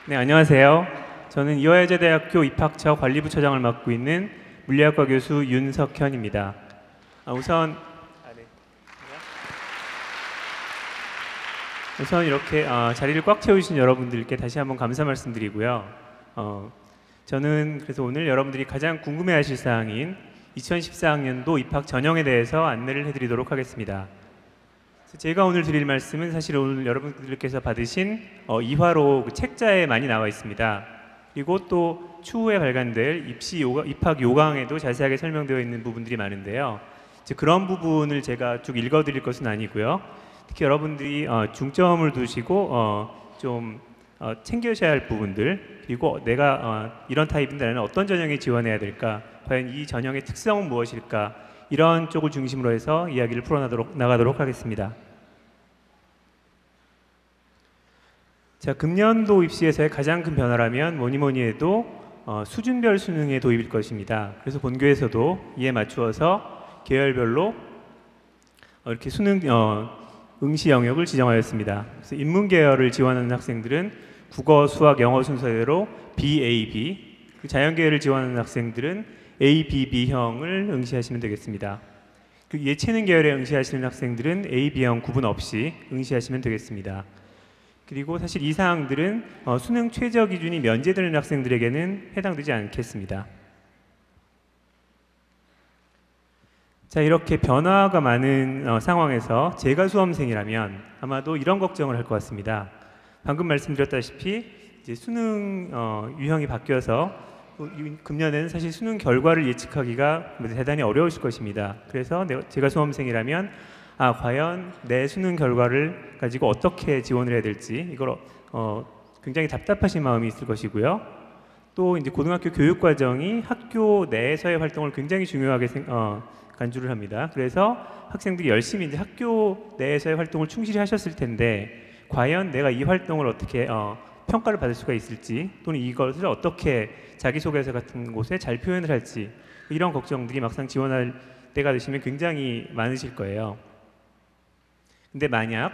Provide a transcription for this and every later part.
네, 안녕하세요. 저는 이화여자대학교 입학처 관리부처장을 맡고 있는 물리학과 교수 윤석현입니다. 우선 이렇게 자리를 꽉 채우신 여러분들께 다시 한번 감사 말씀드리고요. 저는 그래서 오늘 여러분들이 가장 궁금해하실 사항인 2014학년도 입학 전형에 대해서 안내를 해드리도록 하겠습니다. 제가 오늘 드릴 말씀은 사실 오늘 여러분들께서 받으신 2화로 그 책자에 많이 나와 있습니다. 그리고 또 추후에 발간될 입학 요강에도 자세하게 설명되어 있는 부분들이 많은데요. 그런 부분을 제가 쭉 읽어드릴 것은 아니고요. 특히 여러분들이 중점을 두시고 좀 챙겨셔야 할 부분들, 그리고 내가 이런 타입인데 나는 어떤 전형에 지원해야 될까, 과연 이 전형의 특성은 무엇일까, 이런 쪽을 중심으로 해서 이야기를 풀어나가도록 하겠습니다. 자, 금년도 입시에서의 가장 큰 변화라면 뭐니 해도 수준별 수능의 도입일 것입니다. 그래서 본교에서도 이에 맞추어서 계열별로 이렇게 수능 응시 영역을 지정하였습니다. 그래서 인문 계열을 지원하는 학생들은 국어, 수학, 영어 순서대로 BAB, 자연 계열을 지원하는 학생들은 ABB형을 응시하시면 되겠습니다. 예체능 계열에 응시하시는 학생들은 A, B형 구분 없이 응시하시면 되겠습니다. 그리고 사실 이 사항들은 수능 최저 기준이 면제되는 학생들에게는 해당되지 않겠습니다. 자, 이렇게 변화가 많은 상황에서 제가 수험생이라면 아마도 이런 걱정을 할 것 같습니다. 방금 말씀드렸다시피 이제 수능 유형이 바뀌어서 금년에는 사실 수능 결과를 예측하기가 대단히 어려우실 것입니다. 그래서 제가 수험생이라면 과연 내 수능 결과를 가지고 어떻게 지원을 해야 될지 이걸 굉장히 답답하신 마음이 있을 것이고요. 또 이제 고등학교 교육 과정이 학교 내에서의 활동을 굉장히 중요하게 간주를 합니다. 그래서 학생들이 열심히 이제 학교 내에서의 활동을 충실히 하셨을 텐데 과연 내가 이 활동을 어떻게 평가를 받을 수가 있을지, 또는 이것을 어떻게 자기소개서 같은 곳에 잘 표현을 할지, 이런 걱정들이 막상 지원할 때가 되시면 굉장히 많으실 거예요. 근데 만약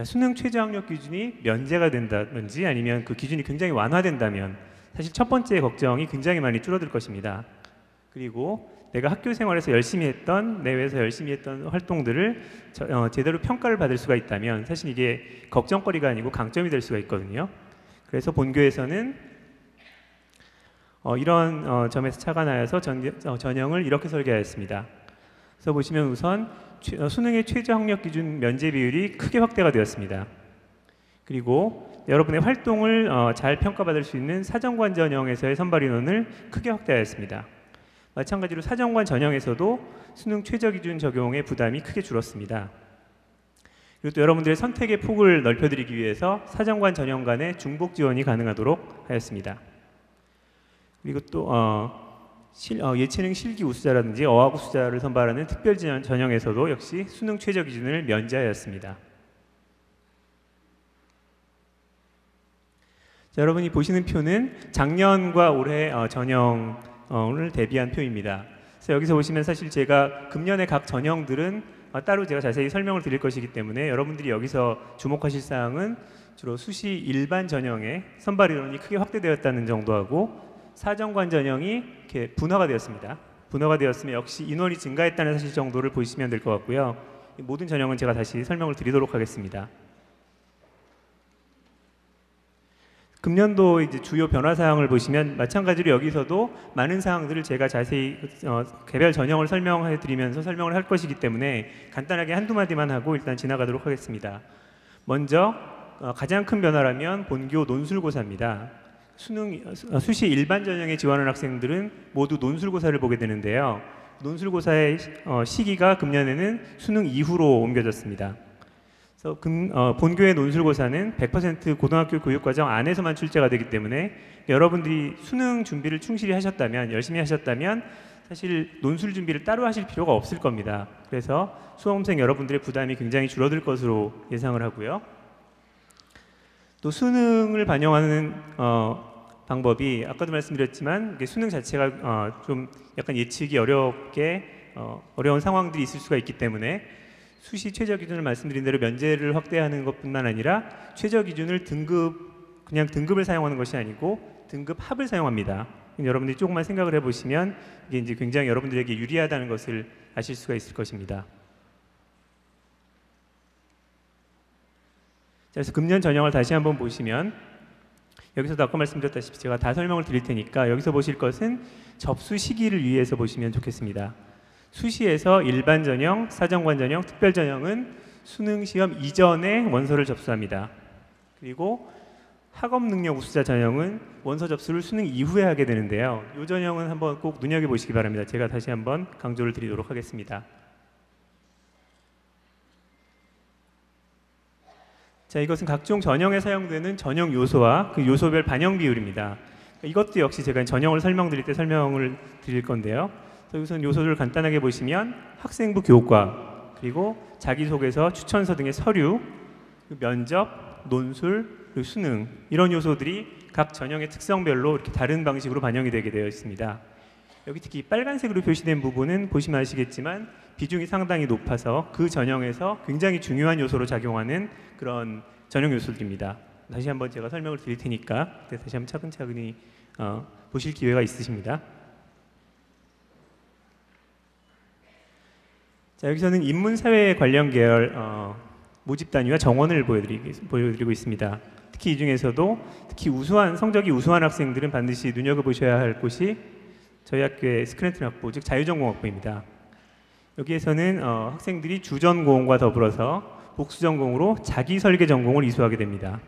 수능 최저 학력 기준이 면제가 된다든지 아니면 그 기준이 굉장히 완화된다면 사실 첫 번째 걱정이 굉장히 많이 줄어들 것입니다. 그리고 내가 학교 생활에서 열심히 했던, 내외에서 열심히 했던 활동들을 제대로 평가를 받을 수가 있다면 사실 이게 걱정거리가 아니고 강점이 될 수가 있거든요. 그래서 본교에서는 이런 점에서 착안하여서 전형을 이렇게 설계하였습니다. 그래서 보시면 우선 수능의 최저 학력 기준 면제 비율이 크게 확대가 되었습니다. 그리고 여러분의 활동을 잘 평가받을 수 있는 사정관 전형에서의 선발 인원을 크게 확대하였습니다. 마찬가지로 사정관 전형에서도 수능 최저 기준 적용의 부담이 크게 줄었습니다. 그리고 또 여러분들의 선택의 폭을 넓혀드리기 위해서 사정관 전형 간의 중복 지원이 가능하도록 하였습니다. 그리고 또 예체능 실기 우수자라든지 어학 우수자를 선발하는 특별 전형에서도 역시 수능 최저 기준을 면제하였습니다. 자, 여러분이 보시는 표는 작년과 올해 전형을 대비한 표입니다. 그래서 여기서 보시면 사실 제가 금년의 각 전형들은 따로 제가 자세히 설명을 드릴 것이기 때문에 여러분들이 여기서 주목하실 사항은 주로 수시 일반 전형의 선발 인원이 크게 확대되었다는 정도하고 사정관 전형이 이렇게 분화가 되었습니다. 분화가 되었으면 역시 인원이 증가했다는 사실 정도를 보시면 될 것 같고요. 모든 전형은 제가 다시 설명을 드리도록 하겠습니다. 금년도 이제 주요 변화 사항을 보시면 마찬가지로 여기서도 많은 사항들을 제가 자세히 개별 전형을 설명해 드리면서 설명을 할 것이기 때문에 간단하게 한두 마디만 하고 일단 지나가도록 하겠습니다. 먼저 가장 큰 변화라면 본교 논술고사입니다. 수시 일반 전형에 지원하는 학생들은 모두 논술고사를 보게 되는데요. 논술고사의 시기가 금년에는 수능 이후로 옮겨졌습니다. 그래서 본교의 논술고사는 100% 고등학교 교육과정 안에서만 출제가 되기 때문에 여러분들이 수능 준비를 충실히 하셨다면, 열심히 하셨다면 사실 논술 준비를 따로 하실 필요가 없을 겁니다. 그래서 수험생 여러분들의 부담이 굉장히 줄어들 것으로 예상을 하고요. 또 수능을 반영하는 방법이 아까도 말씀드렸지만 수능 자체가 좀 약간 예측이 어려운 상황들이 있을 수가 있기 때문에 수시 최저 기준을 말씀드린 대로 면제를 확대하는 것뿐만 아니라 최저 기준을 그냥 등급을 사용하는 것이 아니고 등급 합을 사용합니다. 여러분들이 조금만 생각을 해보시면 이게 이제 굉장히 여러분들에게 유리하다는 것을 아실 수가 있을 것입니다. 자, 그래서 금년 전형을 다시 한번 보시면 여기서도 아까 말씀드렸다시피 제가 다 설명을 드릴 테니까 여기서 보실 것은 접수 시기를 유의해서 보시면 좋겠습니다. 수시에서 일반 전형, 사정관 전형, 특별 전형은 수능 시험 이전에 원서를 접수합니다. 그리고 학업 능력 우수자 전형은 원서 접수를 수능 이후에 하게 되는데요. 이 전형은 한번 꼭 눈여겨보시기 바랍니다. 제가 다시 한번 강조를 드리도록 하겠습니다. 자, 이것은 각종 전형에 사용되는 전형 요소와 그 요소별 반영 비율입니다. 이것도 역시 제가 전형을 설명드릴 때 설명을 드릴 건데요. 우선 요소를 간단하게 보시면 학생부 교과, 그리고 자기소개서, 추천서 등의 서류, 면접, 논술, 그리고 수능, 이런 요소들이 각 전형의 특성별로 이렇게 다른 방식으로 반영이 되게 되어 있습니다. 여기 특히 빨간색으로 표시된 부분은 보시면 아시겠지만 비중이 상당히 높아서 그 전형에서 굉장히 중요한 요소로 작용하는 그런 전형 요소들입니다. 다시 한번 제가 설명을 드릴 테니까 다시 한번 차근차근히 보실 기회가 있으십니다. 자, 여기서는 인문사회 관련 계열 모집 단위와 정원을 보여드리고 있습니다. 특히 이 중에서도 특히 성적이 우수한 학생들은 반드시 눈여겨보셔야 할 곳이 저희 학교의 스크랜튼 학부, 즉 자유전공학부입니다. 여기에서는 학생들이 주전공과 더불어서 복수전공으로 자기설계 전공을 이수하게 됩니다.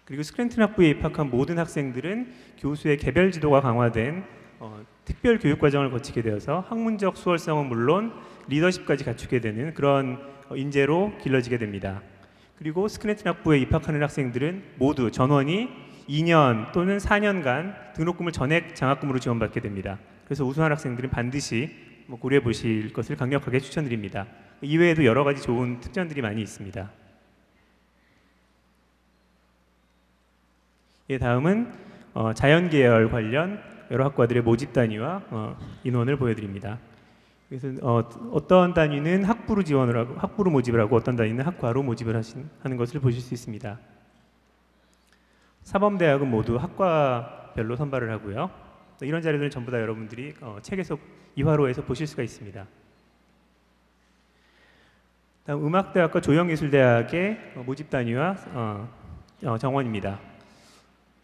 그리고 스크랜튼 학부에 입학한 모든 학생들은 교수의 개별 지도가 강화된 특별 교육 과정을 거치게 되어서 학문적 수월성은 물론 리더십까지 갖추게 되는 그런 인재로 길러지게 됩니다. 그리고 스크랜튼 학부에 입학하는 학생들은 모두 전원이 2년 또는 4년간 등록금을 전액 장학금으로 지원받게 됩니다. 그래서 우수한 학생들은 반드시 고려해 보실 것을 강력하게 추천드립니다. 이외에도 여러 가지 좋은 특전들이 많이 있습니다. 예, 다음은 자연계열 관련 여러 학과들의 모집 단위와 인원을 보여드립니다. 그래서 어떤 단위는 학부로 지원을 하고 학부로 모집을 하고 어떤 단위는 학과로 모집을 하는 것을 보실 수 있습니다. 사범대학은 모두 학과별로 선발을 하고요. 이런 자료들은 전부 다 여러분들이 책에서 이화로에서 보실 수가 있습니다. 다음 음악대학과 조형예술대학의 모집 단위와 정원입니다.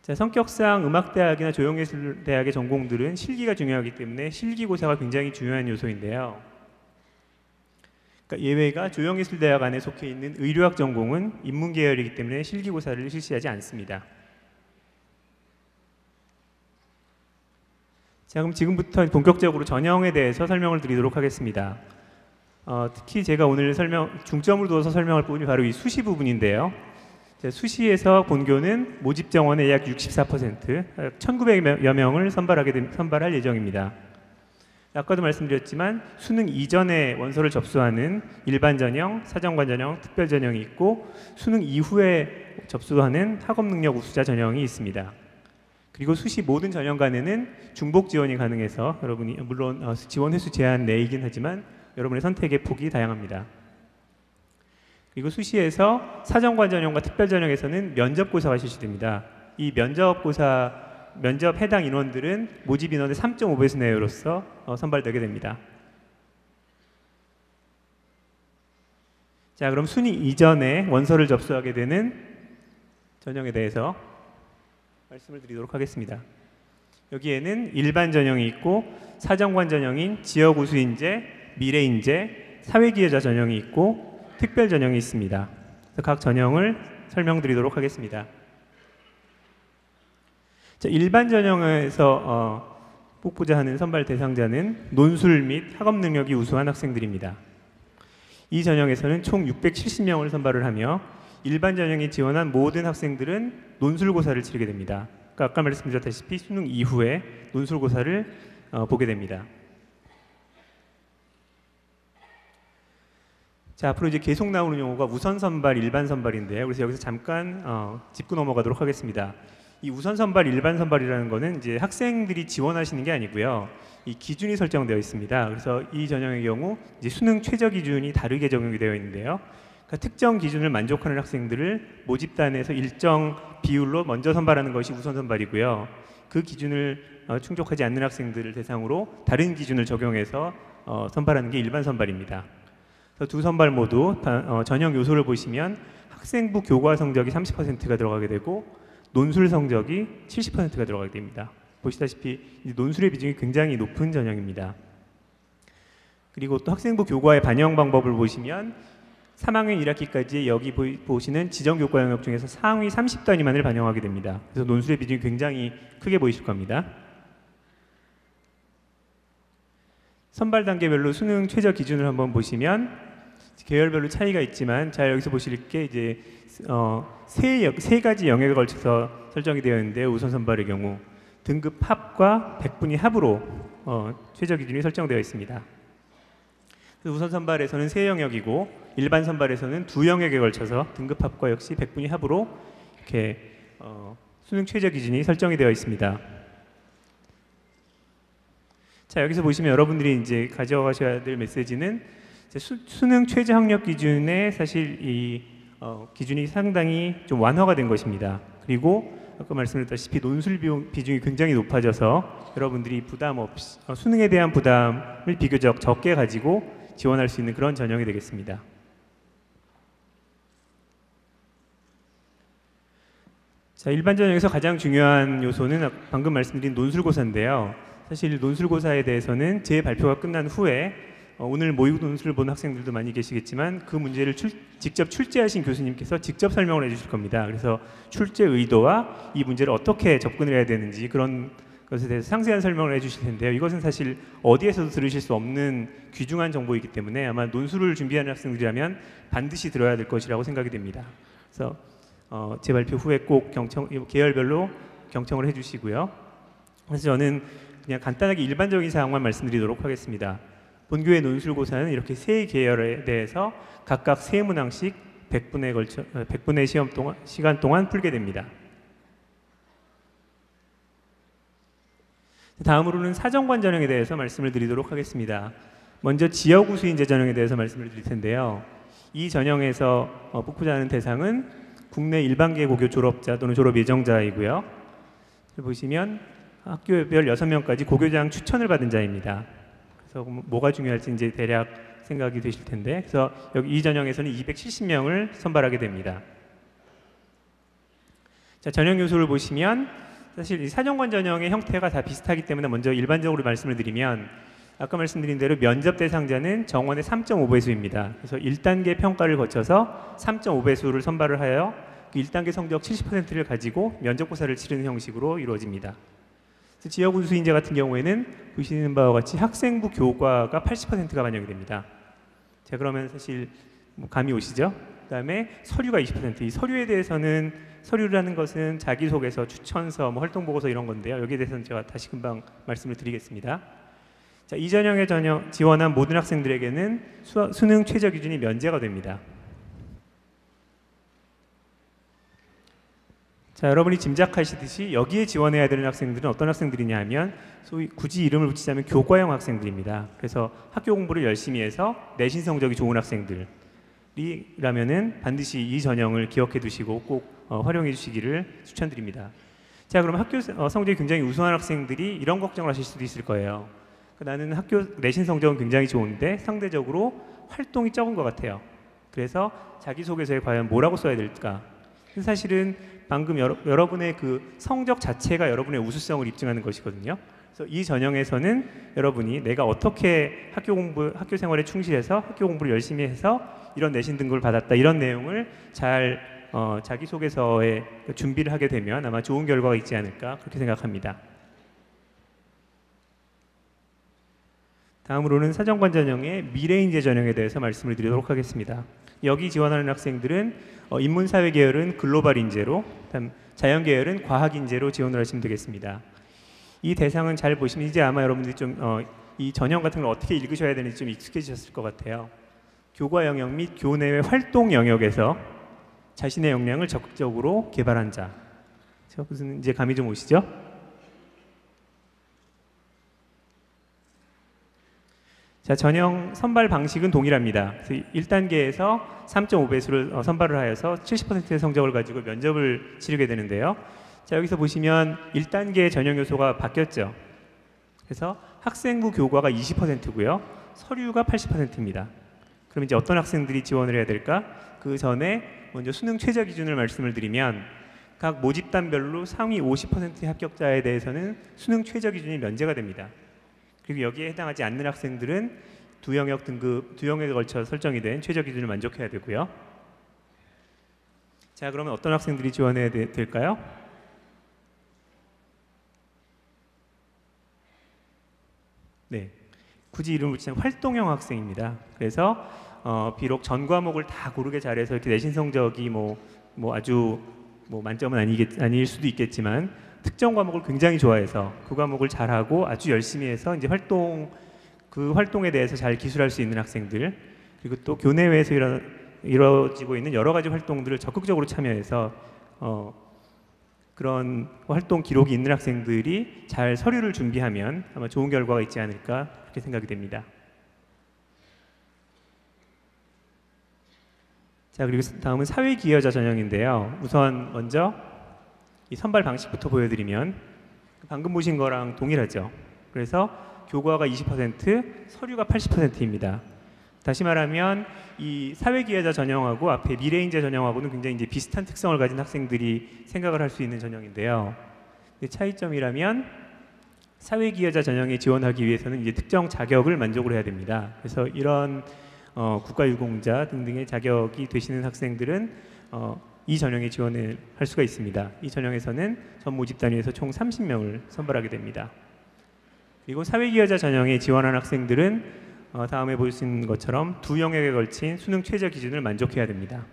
자, 성격상 음악대학이나 조형예술대학의 전공들은 실기가 중요하기 때문에 실기고사가 굉장히 중요한 요소인데요. 그러니까 예외가 조형예술대학 안에 속해 있는 의료학 전공은 인문계열이기 때문에 실기고사를 실시하지 않습니다. 자, 그럼 지금부터 본격적으로 전형에 대해서 설명을 드리도록 하겠습니다. 특히 제가 오늘 중점을 두어서 설명할 부분이 바로 이 수시 부분인데요. 자, 수시에서 본교는 모집 정원의 약 64%, 1,900여 명을 선발할 예정입니다. 아까도 말씀드렸지만 수능 이전에 원서를 접수하는 일반 전형, 사정관 전형, 특별 전형이 있고 수능 이후에 접수하는 학업 능력 우수자 전형이 있습니다. 그리고 수시 모든 전형간에는 중복 지원이 가능해서 여러분이 물론 지원 횟수 제한 내이긴 하지만 여러분의 선택의 폭이 다양합니다. 그리고 수시에서 사정관 전형과 특별 전형에서는 면접고사가 실시됩니다. 이 면접 해당 인원들은 모집 인원의 3.5배수 내외로서 선발되게 됩니다. 자, 그럼 수능 이전에 원서를 접수하게 되는 전형에 대해서 말씀을 드리도록 하겠습니다. 여기에는 일반 전형이 있고 사정관 전형인 지역우수인재, 미래인재, 사회기여자 전형이 있고 특별 전형이 있습니다. 각 전형을 설명드리도록 하겠습니다. 자, 일반 전형에서 뽑고자 하는 선발 대상자는 논술 및 학업 능력이 우수한 학생들입니다. 이 전형에서는 총 670명을 선발을 하며 일반 전형에 지원한 모든 학생들은 논술고사를 치르게 됩니다. 그러니까 아까 말씀드렸다시피 수능 이후에 논술고사를 보게 됩니다. 자, 앞으로 이제 계속 나오는 용어가 우선 선발, 일반 선발인데요. 그래서 여기서 잠깐 짚고 넘어가도록 하겠습니다. 이 우선 선발, 일반 선발이라는 거는 이제 학생들이 지원하시는 게 아니고요. 이 기준이 설정되어 있습니다. 그래서 이 전형의 경우 이제 수능 최저 기준이 다르게 적용이 되어 있는데요. 그러니까 특정 기준을 만족하는 학생들을 모집단에서 일정 비율로 먼저 선발하는 것이 우선 선발이고요. 그 기준을 충족하지 않는 학생들을 대상으로 다른 기준을 적용해서 선발하는 게 일반 선발입니다. 그래서 두 선발 모두 전형 요소를 보시면 학생부 교과 성적이 30%가 들어가게 되고 논술 성적이 70%가 들어가게 됩니다. 보시다시피 논술의 비중이 굉장히 높은 전형입니다. 그리고 또 학생부 교과의 반영 방법을 보시면 3학년 1학기까지 여기 보시는 지정교과 영역 중에서 상위 30단위만을 반영하게 됩니다. 그래서 논술의 비중이 굉장히 크게 보이실 겁니다. 선발 단계별로 수능 최저 기준을 한번 보시면 계열별로 차이가 있지만 자 여기서 보실 게 이제 세 가지 영역에 걸쳐서 설정이 되어 있는데 우선 선발의 경우 등급 합과 100분위 합으로 최저 기준이 설정되어 있습니다. 우선 선발에서는 세 영역이고 일반 선발에서는 두 영역에 걸쳐서 등급 합과 역시 100분위 합으로 이렇게 수능 최저 기준이 설정이 되어 있습니다. 자 여기서 보시면 여러분들이 이제 가져가셔야 될 메시지는 수능 최저 학력 기준에 사실 이 기준이 상당히 좀 완화가 된 것입니다. 그리고 아까 말씀드렸다시피 논술 비중이 굉장히 높아져서 여러분들이 부담 없이 수능에 대한 부담을 비교적 적게 가지고 지원할 수 있는 그런 전형이 되겠습니다. 자, 일반 전형에서 가장 중요한 요소는 방금 말씀드린 논술고사인데요. 사실 논술고사에 대해서는 제 발표가 끝난 후에 오늘 모의고 논술을 본 학생들도 많이 계시겠지만 그 문제를 직접 출제하신 교수님께서 직접 설명을 해주실 겁니다. 그래서 출제 의도와 이 문제를 어떻게 접근을 해야 되는지 그런 것에 대해서 상세한 설명을 해주실 텐데요. 이것은 사실 어디에서도 들으실 수 없는 귀중한 정보이기 때문에 아마 논술을 준비하는 학생들이라면 반드시 들어야 될 것이라고 생각이 됩니다. 그래서 제 발표 후에 꼭 계열별로 경청을 해주시고요. 그래서 저는 그냥 간단하게 일반적인 사항만 말씀드리도록 하겠습니다. 본교의 논술고사는 이렇게 세 계열에 대해서 각각 세 문항씩 100분의 시간 동안 풀게 됩니다. 다음으로는 사정관 전형에 대해서 말씀을 드리도록 하겠습니다. 먼저 지역우수인재 전형에 대해서 말씀을 드릴 텐데요. 이 전형에서 뽑고자 하는 대상은 국내 일반계 고교 졸업자 또는 졸업 예정자이고요. 보시면 학교별 6명까지 고교장 추천을 받은 자입니다. 그래서 뭐가 중요할지 이제 대략 생각이 되실 텐데, 그래서 여기 이 전형에서는 270명을 선발하게 됩니다. 자, 전형 요소를 보시면 사실 이 사정관 전형의 형태가 다 비슷하기 때문에 먼저 일반적으로 말씀을 드리면 아까 말씀드린 대로 면접 대상자는 정원의 3.5배수입니다. 그래서 1단계 평가를 거쳐서 3.5배수를 선발을 하여 그 1단계 성적 70%를 가지고 면접고사를 치르는 형식으로 이루어집니다. 지역 우수인재 같은 경우에는 보시는 바와 같이 학생부 교과가 80%가 반영이 됩니다. 자, 그러면 사실 감이 오시죠? 그 다음에 서류가 20%. 이 서류에 대해서는 서류라는 것은 자기소개서, 추천서, 활동보고서 이런 건데요. 여기에 대해서는 제가 다시 금방 말씀을 드리겠습니다. 자, 이 전형에 지원한 모든 학생들에게는 수능 최저 기준이 면제가 됩니다. 자, 여러분이 짐작하시듯이 여기에 지원해야 되는 학생들은 어떤 학생들이냐 하면 소위 굳이 이름을 붙이자면 교과형 학생들입니다. 그래서 학교 공부를 열심히 해서 내신 성적이 좋은 학생들이라면은 반드시 이 전형을 기억해 두시고 꼭 활용해 주시기를 추천드립니다. 자, 그럼 학교 성적이 굉장히 우수한 학생들이 이런 걱정을 하실 수도 있을 거예요. 나는 학교 내신 성적은 굉장히 좋은데 상대적으로 활동이 적은 것 같아요. 그래서 자기소개서에 과연 뭐라고 써야 될까? 사실은 방금 여러분의 그 성적 자체가 여러분의 우수성을 입증하는 것이거든요. 그래서 이 전형에서는 여러분이 내가 어떻게 학교 생활에 충실해서 학교 공부를 열심히 해서 이런 내신 등급을 받았다 이런 내용을 잘 자기소개서에 준비를 하게 되면 아마 좋은 결과가 있지 않을까 그렇게 생각합니다. 다음으로는 사정관 전형의 미래인재 전형에 대해서 말씀을 드리도록 하겠습니다. 여기 지원하는 학생들은 인문사회 계열은 글로벌 인재로, 자연 계열은 과학 인재로 지원을 하시면 되겠습니다. 이 대상은 잘 보시면 이제 아마 여러분들이 좀 이 전형 같은 걸 어떻게 읽으셔야 되는지 좀 익숙해지셨을 것 같아요. 교과 영역 및 교내외 활동 영역에서 자신의 역량을 적극적으로 개발한 자. 그렇죠? 무슨 이제 감이 좀 오시죠? 자, 전형 선발 방식은 동일합니다. 그래서 1단계에서 3.5배수를 선발을 하여서 70%의 성적을 가지고 면접을 치르게 되는데요. 자, 여기서 보시면 1단계 전형 요소가 바뀌었죠. 그래서 학생부 교과가 20%고요. 서류가 80%입니다. 그럼 이제 어떤 학생들이 지원을 해야 될까? 그 전에 먼저 수능 최저 기준을 말씀을 드리면 각 모집단별로 상위 50%의 합격자에 대해서는 수능 최저 기준이 면제가 됩니다. 그리고 여기에 해당하지 않는 학생들은 두 영역 등급, 두 영역에 걸쳐 설정이 된 최저 기준을 만족해야 되고요. 자, 그러면 어떤 학생들이 지원해야 될까요? 네, 굳이 이름을 붙이면 활동형 학생입니다. 그래서 비록 전 과목을 다 고르게 잘해서 이렇게 내신 성적이 아주 만점은 아닐 수도 있겠지만 특정 과목을 굉장히 좋아해서 그 과목을 잘하고 아주 열심히 해서 이제 그 활동에 대해서 잘 기술할 수 있는 학생들, 그리고 또 교내외에서 이루어지고 있는 여러 가지 활동들을 적극적으로 참여해서 그런 활동 기록이 있는 학생들이 잘 서류를 준비하면 아마 좋은 결과가 있지 않을까 그렇게 생각이 됩니다. 자, 그리고 다음은 사회기여자 전형인데요. 우선 먼저 이 선발 방식부터 보여드리면 방금 보신 거랑 동일하죠. 그래서 교과가 20%, 서류가 80%입니다. 다시 말하면 이 사회기여자 전형하고 앞에 미래인재 전형하고는 굉장히 이제 비슷한 특성을 가진 학생들이 생각을 할 수 있는 전형인데요. 차이점이라면 사회기여자 전형에 지원하기 위해서는 이제 특정 자격을 만족을 해야 됩니다. 그래서 이런 국가유공자 등등의 자격이 되시는 학생들은 이 전형에 지원을 할 수가 있습니다. 이 전형에서는 전 모집 단위에서 총 30명을 선발하게 됩니다. 그리고 사회기여자 전형에 지원한 학생들은 다음에 보신 것처럼 두 영역에 걸친 수능 최저 기준을 만족해야 됩니다.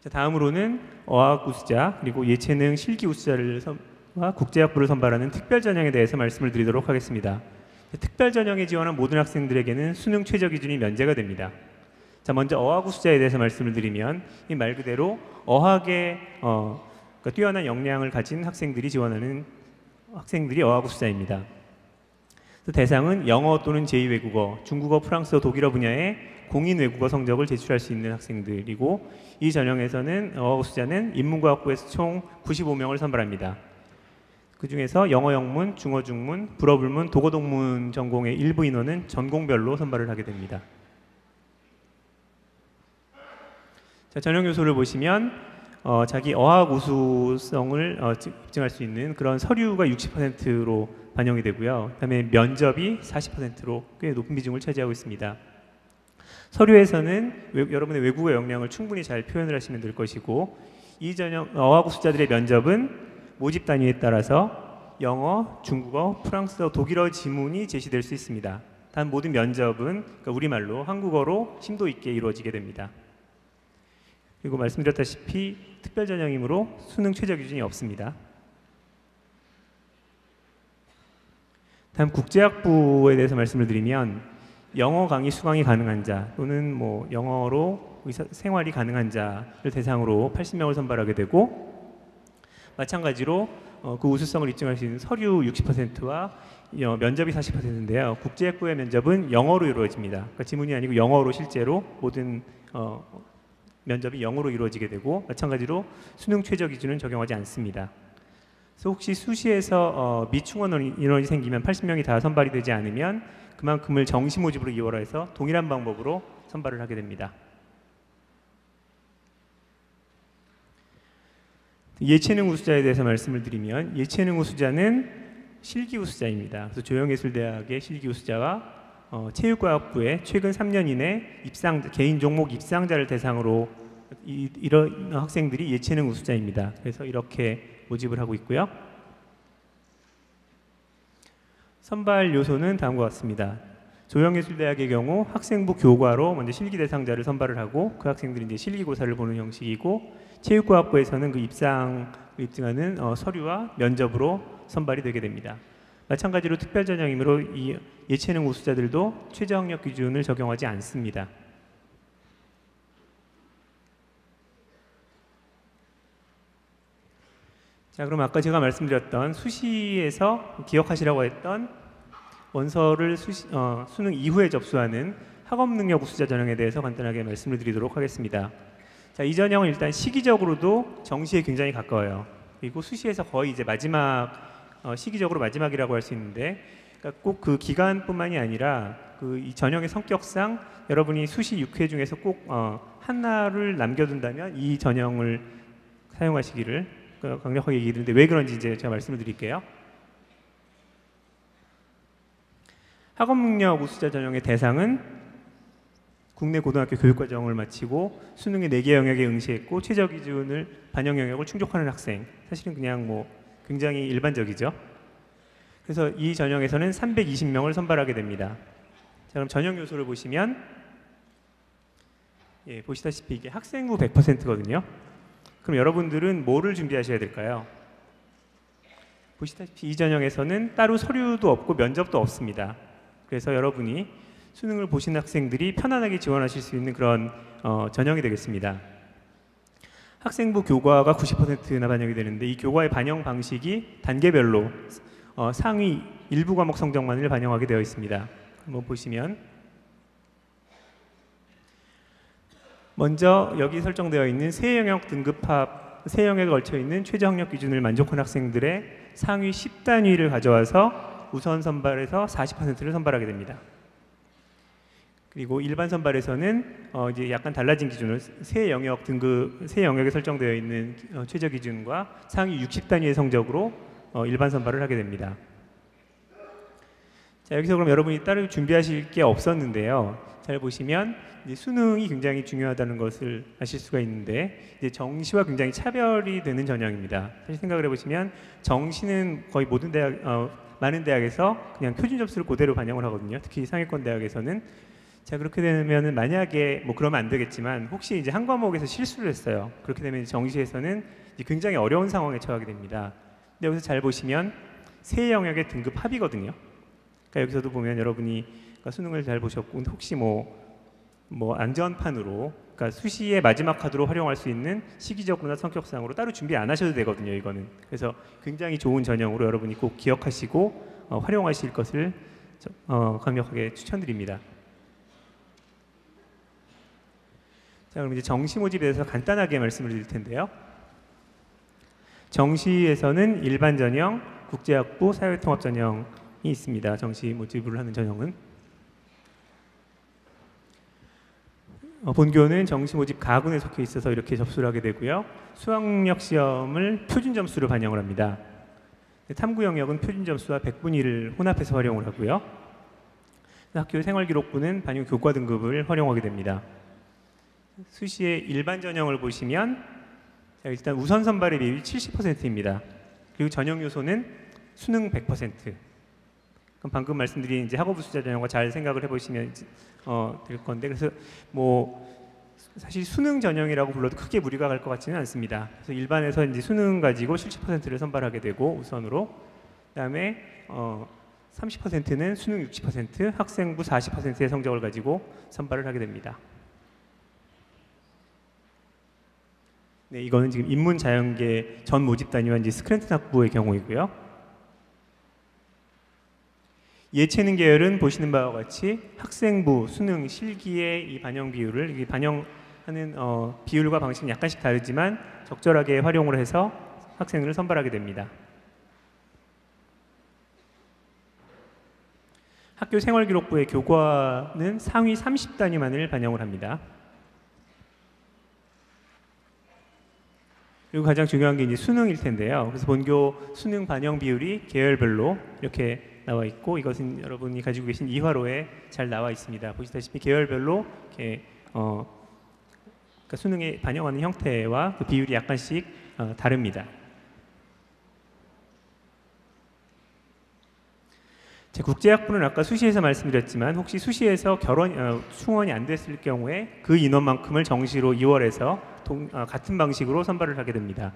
자, 다음으로는 어학 우수자 그리고 예체능 실기 우수자와 국제학부를 선발하는 특별 전형에 대해서 말씀을 드리도록 하겠습니다. 특별 전형에 지원한 모든 학생들에게는 수능 최저 기준이 면제가 됩니다. 자, 먼저 어학 우수자에 대해서 말씀을 드리면 이 말 그대로 어학에 그러니까 뛰어난 역량을 가진 학생들이 지원하는 학생들이 어학 우수자입니다. 대상은 영어 또는 제2외국어, 중국어, 프랑스어, 독일어 분야의 공인 외국어 성적을 제출할 수 있는 학생들이고 이 전형에서는 어학 우수자는 인문과학부에서 총 95명을 선발합니다. 그 중에서 영어 영문, 중어 중문, 불어 불문, 독어 동문 전공의 일부 인원은 전공별로 선발을 하게 됩니다. 자, 전형 요소를 보시면 자기 어학 우수성을 입증할 수 있는 그런 서류가 60%로 반영이 되고요. 그다음에 면접이 40%로 꽤 높은 비중을 차지하고 있습니다. 서류에서는 여러분의 외국어 역량을 충분히 잘 표현을 하시면 될 것이고 이 전형 어학 우수자들의 면접은 모집 단위에 따라서 영어, 중국어, 프랑스어, 독일어 지문이 제시될 수 있습니다. 단 모든 면접은 그러니까 우리말로 한국어로 심도 있게 이루어지게 됩니다. 그리고 말씀드렸다시피 특별 전형이므로 수능 최저 기준이 없습니다. 다음 국제학부에 대해서 말씀을 드리면 영어 강의 수강이 가능한 자 또는 영어로 생활이 가능한 자를 대상으로 80명을 선발하게 되고 마찬가지로 그 우수성을 입증할 수 있는 서류 60%와 면접이 40%인데요. 국제학부의 면접은 영어로 이루어집니다. 그러니까 지문이 아니고 영어로 실제로 모든 면접이 영어로 이루어지게 되고 마찬가지로 수능 최저 기준은 적용하지 않습니다. 그래서 혹시 수시에서 미충원 인원이 생기면 80명이 다 선발이 되지 않으면 그만큼을 정시 모집으로 이월해서 동일한 방법으로 선발을 하게 됩니다. 예체능 우수자에 대해서 말씀을 드리면 예체능 우수자는 실기 우수자입니다. 그래서 조영예술대학의 실기 우수자가 체육과학부에 최근 3년 이내 개인 종목 입상자를 대상으로 이런 학생들이 예체능 우수자입니다. 그래서 이렇게 모집을 하고 있고요. 선발 요소는 다음과 같습니다. 조영예술대학의 경우 학생부 교과로 먼저 실기 대상자를 선발을 하고 그 학생들이 이제 실기고사를 보는 형식이고 체육과학부에서는 그 입상을 입증하는 서류와 면접으로 선발이 되게 됩니다. 마찬가지로 특별 전형이므로 이 예체능 우수자들도 최저 학력 기준을 적용하지 않습니다. 자, 그럼 아까 제가 말씀드렸던 수시에서 기억하시라고 했던 원서를 수능 이후에 접수하는 학업능력 우수자 전형에 대해서 간단하게 말씀을 드리도록 하겠습니다. 자, 이 전형은 일단 시기적으로도 정시에 굉장히 가까워요. 그리고 수시에서 거의 이제 마지막 시기적으로 마지막이라고 할 수 있는데, 그러니까 꼭 그 기간뿐만이 아니라 그 이 전형의 성격상 여러분이 수시 6회 중에서 꼭 하나를 남겨둔다면 이 전형을 사용하시기를 강력하게 얘기했는데, 왜 그런지 이제 제가 말씀을 드릴게요. 학업능력 우수자 전형의 대상은 국내 고등학교 교육과정을 마치고 수능의 4개 영역에 응시했고 최저 기준을 반영 영역을 충족하는 학생, 사실은 그냥 뭐 굉장히 일반적이죠. 그래서 이 전형에서는 320명을 선발하게 됩니다. 자, 그럼 전형 요소를 보시면 보시다시피 이게 학생부 100%거든요. 그럼 여러분들은 뭐를 준비하셔야 될까요? 보시다시피 이 전형에서는 따로 서류도 없고 면접도 없습니다. 그래서 여러분이 수능을 보신 학생들이 편안하게 지원하실 수 있는 그런 전형이 되겠습니다. 학생부 교과가 90%나 반영이 되는데, 이 교과의 반영 방식이 단계별로 상위 일부 과목 성적만을 반영하게 되어 있습니다. 한번 보시면 먼저 여기 설정되어 있는 세 영역 등급합, 세 영역에 걸쳐 있는 최저 학력 기준을 만족한 학생들의 상위 10단위를 가져와서 우선 선발에서 40%를 선발하게 됩니다. 그리고 일반 선발에서는 이제 약간 달라진 기준으로 세 영역에 설정되어 있는 최저 기준과 상위 60단위의 성적으로 일반 선발을 하게 됩니다. 자, 여기서 그럼 여러분이 따로 준비하실 게 없었는데요. 잘 보시면 이제 수능이 굉장히 중요하다는 것을 아실 수가 있는데, 이제 정시와 굉장히 차별이 되는 전형입니다. 사실 생각을 해보시면 정시는 거의 모든 많은 대학에서 그냥 표준 점수를 그대로 반영을 하거든요. 특히 상위권 대학에서는. 자, 그렇게 되면은 만약에 뭐 그러면 안 되겠지만 혹시 이제 한 과목에서 실수를 했어요. 그렇게 되면 정시에서는 이제 굉장히 어려운 상황에 처하게 됩니다. 근데 여기서 잘 보시면 세 영역의 등급 합이거든요. 그러니까 여기서도 보면 여러분이 수능을 잘 보셨고 혹시 뭐 안전판으로, 그러니까 수시의 마지막 카드로 활용할 수 있는 시기적으로나 성격상으로 따로 준비 안 하셔도 되거든요. 이거는. 그래서 굉장히 좋은 전형으로 여러분이 꼭 기억하시고 활용하실 것을 강력하게 추천드립니다. 자, 그럼 이제 정시 모집에 대해서 간단하게 말씀을 드릴 텐데요. 정시에서는 일반 전형, 국제학부, 사회통합 전형이 있습니다. 정시 모집을 하는 전형은. 본교는 정시 모집 가군에 속해 있어서 이렇게 접수를 하게 되고요. 수학력 시험을 표준 점수로 반영을 합니다. 탐구 영역은 표준 점수와 100분의 1을 혼합해서 활용을 하고요. 학교 생활기록부는 반영 교과 등급을 활용하게 됩니다. 수시의 일반 전형을 보시면 일단 우선 선발의 비율이 70%입니다. 그리고 전형 요소는 수능 100%. 그럼 방금 말씀드린 이제 학업 우수자 전형과 잘 생각을 해보시면 될 건데, 그래서 뭐 사실 수능 전형이라고 불러도 크게 무리가 갈 것 같지는 않습니다. 그래서 일반에서 이제 수능 가지고 70%를 선발하게 되고 우선으로, 그다음에 30%는 수능 60%, 학생부 40%의 성적을 가지고 선발을 하게 됩니다. 네, 이거는 지금 인문자연계 전 모집 단위와 이제 스크랜튼 학부의 경우이고요. 예체능 계열은 보시는 바와 같이 학생부, 수능, 실기의 이 반영 비율을, 이 반영하는 비율과 방식은 약간씩 다르지만 적절하게 활용을 해서 학생을 선발하게 됩니다. 학교 생활기록부의 교과는 상위 30단위만을 반영을 합니다. 그리고 가장 중요한 게 이제 수능일 텐데요. 그래서 본교 수능 반영 비율이 계열별로 이렇게 나와 있고, 이것은 여러분이 가지고 계신 이화로에 잘 나와 있습니다. 보시다시피 계열별로 이렇게 그러니까 수능에 반영하는 형태와 그 비율이 약간씩 다릅니다. 제 국제학부는 아까 수시에서 말씀드렸지만 혹시 수시에서 충원이 안 됐을 경우에 그 인원만큼을 정시로 2월에서 같은 방식으로 선발을 하게 됩니다.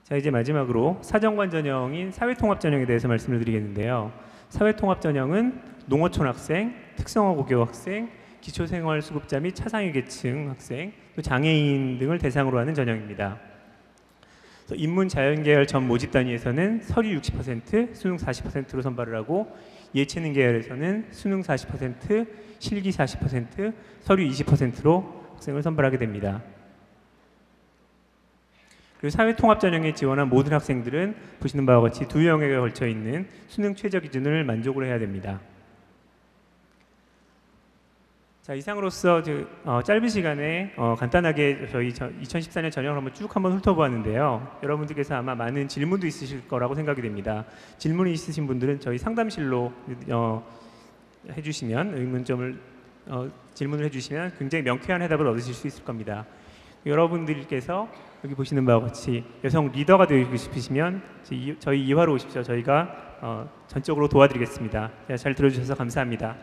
자, 이제 마지막으로 사정관 전형인 사회통합 전형에 대해서 말씀을 드리겠는데요. 사회통합 전형은 농어촌 학생, 특성화 고교 학생, 기초생활수급자 및 차상위 계층 학생, 또 장애인 등을 대상으로 하는 전형입니다. 인문 자연계열 전 모집 단위에서는 서류 60%, 수능 40%로 선발을 하고 예체능 계열에서는 수능 40%, 실기 40%, 서류 20%로 학생을 선발하게 됩니다. 그리고 사회통합 전형에 지원한 모든 학생들은 보시는 바와 같이 두 영역에 걸쳐 있는 수능 최저 기준을 만족을 해야 됩니다. 자, 이상으로서 짧은 시간에 간단하게 저희 2014년 전형을 한번 훑어보았는데요. 여러분들께서 아마 많은 질문도 있으실 거라고 생각이 됩니다. 질문이 있으신 분들은 저희 상담실로 해주시면 의문점을 질문을 해주시면 굉장히 명쾌한 해답을 얻으실 수 있을 겁니다. 여러분들께서 여기 보시는 바와 같이 여성 리더가 되고 싶으시면 저희 2화로 오십시오. 저희가 전적으로 도와드리겠습니다. 잘 들어주셔서 감사합니다.